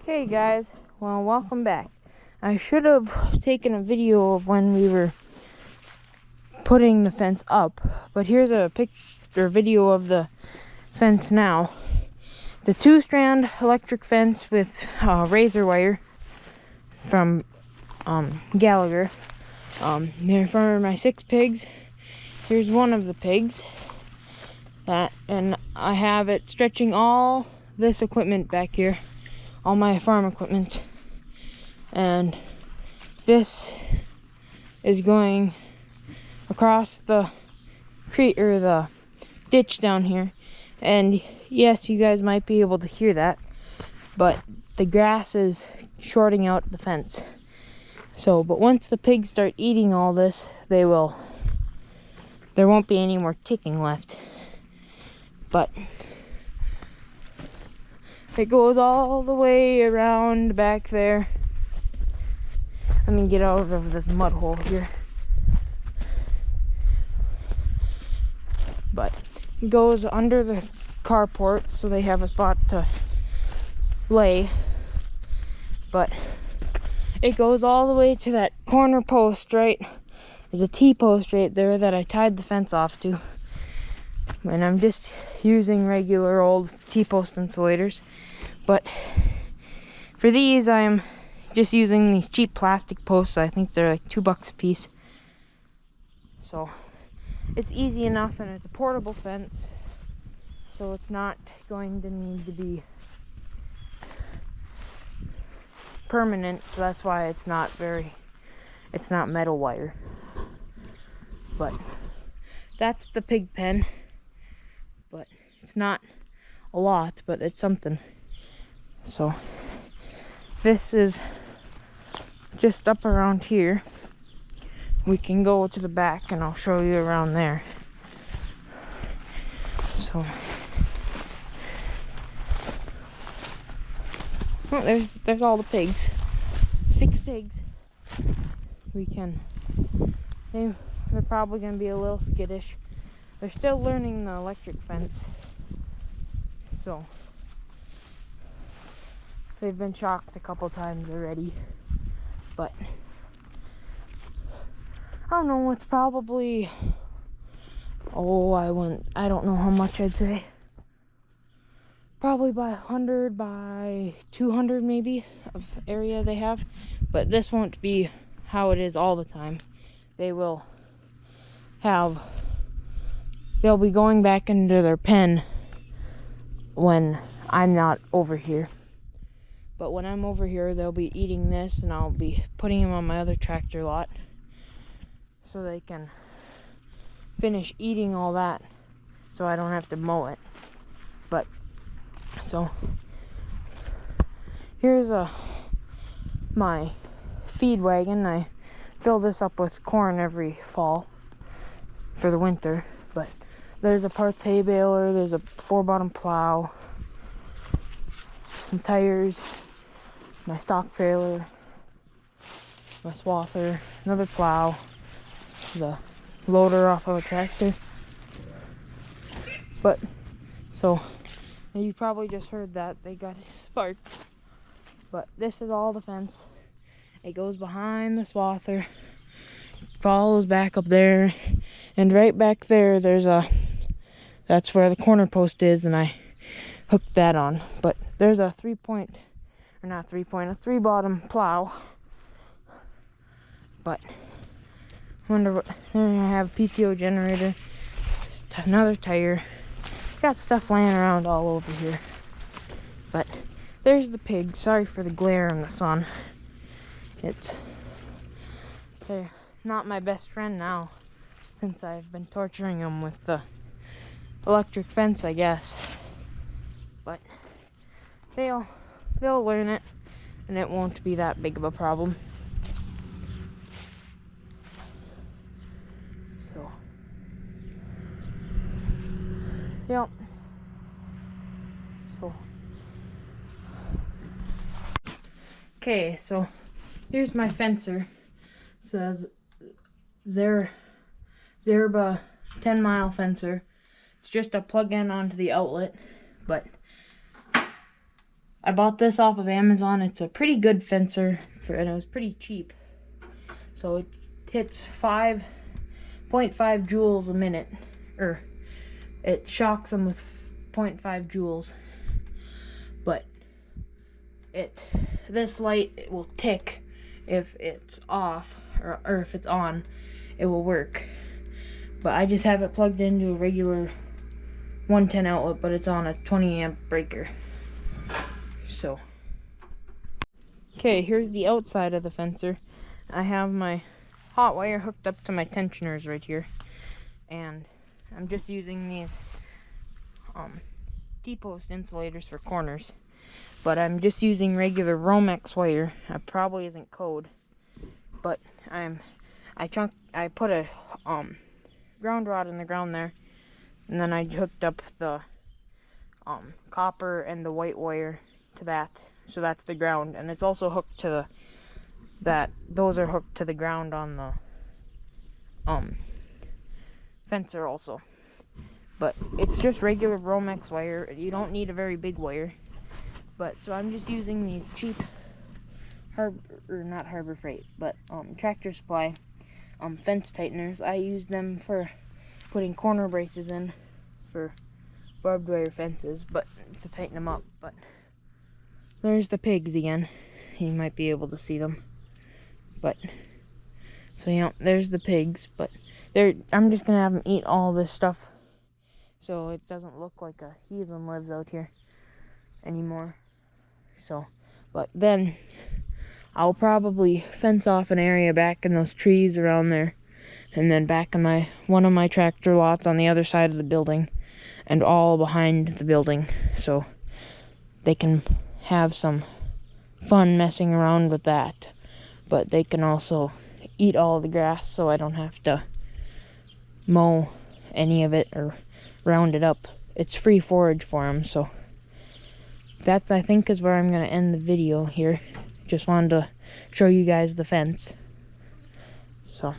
Hey guys, well, welcome back. I should have taken a video of when we were putting the fence up, but here's a picture video of the fence now. It's a 2-strand electric fence with razor wire from Gallagher. They're for my 6 pigs. Here's one of the pigs. And I have it stretching all this equipment back here. All my farm equipment, and this is going across the creek or the ditch down here. And yes, you guys might be able to hear that, but the grass is shorting out the fence. So, but once the pigs start eating all this, there won't be any more ticking left. But it goes all the way around back there. Let me get out of this mud hole here. But it goes under the carport so they have a spot to lay. But it goes all the way to that corner post, right? There's a T-post right there that I tied the fence off to. And I'm just using regular old T-post insulators. But for these, I'm just using these cheap plastic posts. I think they're like $2 a piece. So it's easy enough, and it's a portable fence, so it's not going to need to be permanent. So that's why it's not metal wire. But that's the pig pen. But it's not a lot, but it's something. So this is just up around here. We can go to the back and I'll show you around there. So oh, there's all the pigs. 6 pigs. They're probably gonna be a little skittish. They're still learning the electric fence. So they've been shocked a couple times already, but I don't know, it's probably, I don't know how much I'd say. Probably by 100 by 200 maybe of area they have, but this won't be how it is all the time. They'll be going back into their pen when I'm not over here. But when I'm over here, they'll be eating this, and I'll be putting them on my other tractor lot so they can finish eating all that, so I don't have to mow it. But so here's my feed wagon. I fill this up with corn every fall for the winter. But there's a parts hay baler, there's a 4-bottom plow, some tires, my stock trailer, my swather, another plow, the loader off of a tractor. But so you probably just heard that they got sparked. But this is all the fence. It goes behind the swather, follows back up there, and right back there that's where the corner post is, and I hooked that on. But there's a 3-bottom plow. But I wonder what, then I have a PTO generator, just another tire. Got stuff laying around all over here. But there's the pigs. Sorry for the glare in the sun. They're not my best friend now, since I've been torturing them with the electric fence, I guess. But they'll learn it, and it won't be that big of a problem. So, yep. So, okay, so here's my fencer. It says Zerba 10-mile fencer. It's just a plug-in onto the outlet, but I bought this off of Amazon. It's a pretty good fencer, and it was pretty cheap. So it hits 5.5 joules a minute, or it shocks them with 0.5 joules. But this light, it will tick if it's off, or if it's on, it will work. But I just have it plugged into a regular 110 outlet, but it's on a 20 amp breaker. So, okay, here's the outside of the fencer. I have my hot wire hooked up to my tensioners right here, and I'm just using these T-post insulators for corners. But I'm just using regular Romex wire. It probably isn't code, but I put a ground rod in the ground there, and then I hooked up the copper and the white wire to that, so that's the ground, and it's also hooked to those are hooked to the ground on the fencer also. But it's just regular Romex wire. You don't need a very big wire. But so I'm just using these cheap not Harbor Freight, but Tractor Supply fence tighteners. I use them for putting corner braces in for barbed wire fences, but to tighten them up. But there's the pigs again. You might be able to see them. But so there's the pigs. But I'm just gonna have them eat all this stuff, so it doesn't look like a heathen lives out here anymore. So, but then I'll probably fence off an area back in those trees around there, and then back in one of my tractor lots on the other side of the building, and all behind the building, so they can have some fun messing around with that. But they can also eat all the grass, so I don't have to mow any of it or round it up. It's free forage for them, so that's, I think, is where I'm going to end the video here. Just wanted to show you guys the fence. So